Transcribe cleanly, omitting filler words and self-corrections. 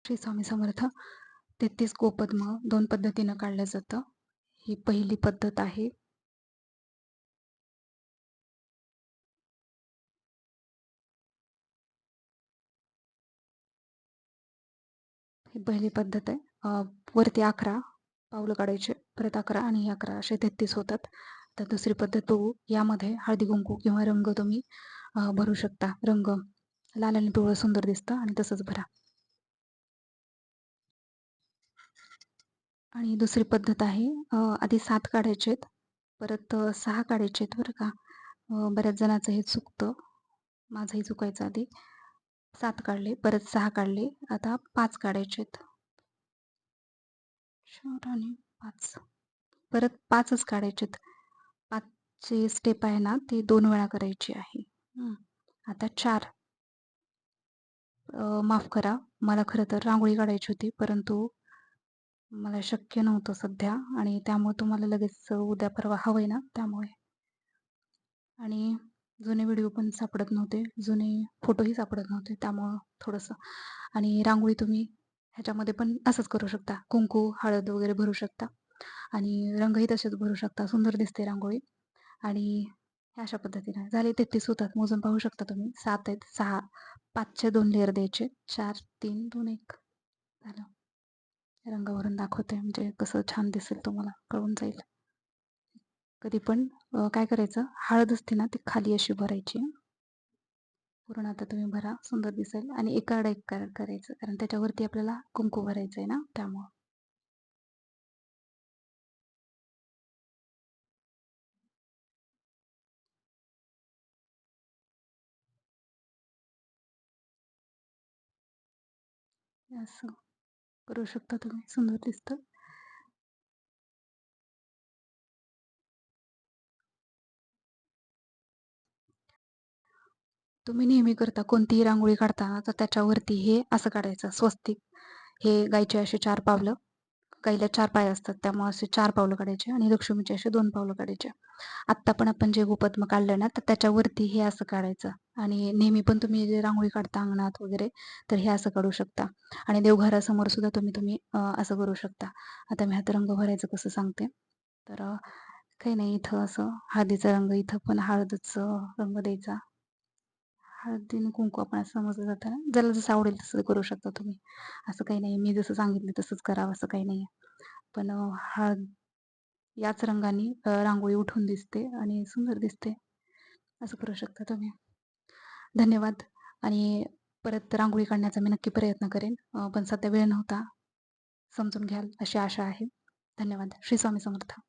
श्री स्वामी समर्थ. 33 गोपद्म 2 पद्धतीनं काढलं जातं. ही पहिली पद्धत आहे. ही पहिली पद्धत आहे. वरती 11 पाऊलं काढायचे, परत 11 आणि 11 असे 33 होतात. तर दुसरी पद्धत बघू. यामध्ये हळदी-कुंकू किंवा रंग तुम्ही भरू शकता. रंग लाल आणि पिवळं सुंदर दिसतं आणि तसंच भरा. आणि दुसरी पद्धत आहे, आधी 7 काढायचेत, परत 6 काढायचेत बरं का. बऱ्याच जणांचं हे चुकतं. माझंही चुकायचं आधी. 7 काढले, परत 6 काढले, आता 5 काढायचेत. 4 आणि 5. परत 5च काढायचेत. 5 ची स्टेप आहे ना, ती 2 वेळा करायची आहे. आता 4. माफ करा, मला खरं तर रांगोळी काढायची होती, परंतु मला शक्य नव्हतं सध्या आणि त्यामुळे तुम्हाला लगेच उद्या परवा हवंय ना, त्यामुळे. आणि जुने व्हिडिओ पण सापडत नव्हते, जुने फोटोही सापडत नव्हते, त्यामुळं थोडंसं. आणि रांगोळी तुम्ही ह्याच्यामध्ये पण असंच करू शकता. कुंकू, हळद वगैरे भरू शकता आणि रंगही तसेच भरू शकता. सुंदर दिसते रांगोळी. आणि ह्या अशा पद्धतीने झाले 33 होतात. मोजून पाहू शकता तुम्ही. 7 आहेत. 6 5चे 2 लेयर द्यायचे. 4 3 2 1 झालं. रंगावरून दाखवते म्हणजे कसं छान दिसेल तुम्हाला कळून जाईल. कधी पण काय करायचं, हळद असते ना ती खाली अशी भरायची. पूर्ण आता तुम्ही भरा, सुंदर दिसेल. आणि एकाड एक करायचं, कारण त्याच्यावरती आपल्याला कुंकू भरायचं आहे ना, त्यामुळं. असं करू शकता तुम्ही, सुंदर दिसतं. तुम्ही नेहमी करता कोणतीही रांगोळी काढताना तर त्याच्यावरती हे असं काढायचं स्वस्तिक. हे गायचे असे 4 पावलं. गाईला 4 पाय असतात, त्यामुळे असे 4 पावलं काढायचे आणि लक्ष्मीचे असे 2 पावलं काढायचे. आत्ता पण आपण जे गोपद्म काढलं ना, तर त्याच्यावरती हे असं काढायचं. आणि नेहमी पण तुम्ही जे रांगोळी काढता अंगणात वगैरे, तर हे असं काढू शकता. आणि देवघरासमोर सुद्धा तुम्ही तुम्ही असं करू शकता. आता मी आता रंग भरायचं कसं सांगते. तर काही नाही, इथं असं हळदीचा रंग, इथं पण हळदच रंग द्यायचा. हळदी आणि कुंकू आपण असं समजलं जातं ना, ज्याला जसं आवडेल तसं करू शकता तुम्ही. असं काही नाही, मी जसं सांगितलं तसंच करावं असं काही नाहीये. पण हळद याच रंगाने रांगोळी उठून दिसते आणि सुंदर दिसते. असं करू शकता तुम्ही. धन्यवाद. आणि परत रांगोळी काढण्याचा मी नक्की प्रयत्न करेन. पण सध्या वेळ नव्हता. समजून घ्याल अशी आशा आहे. धन्यवाद. श्री स्वामी समर्थ.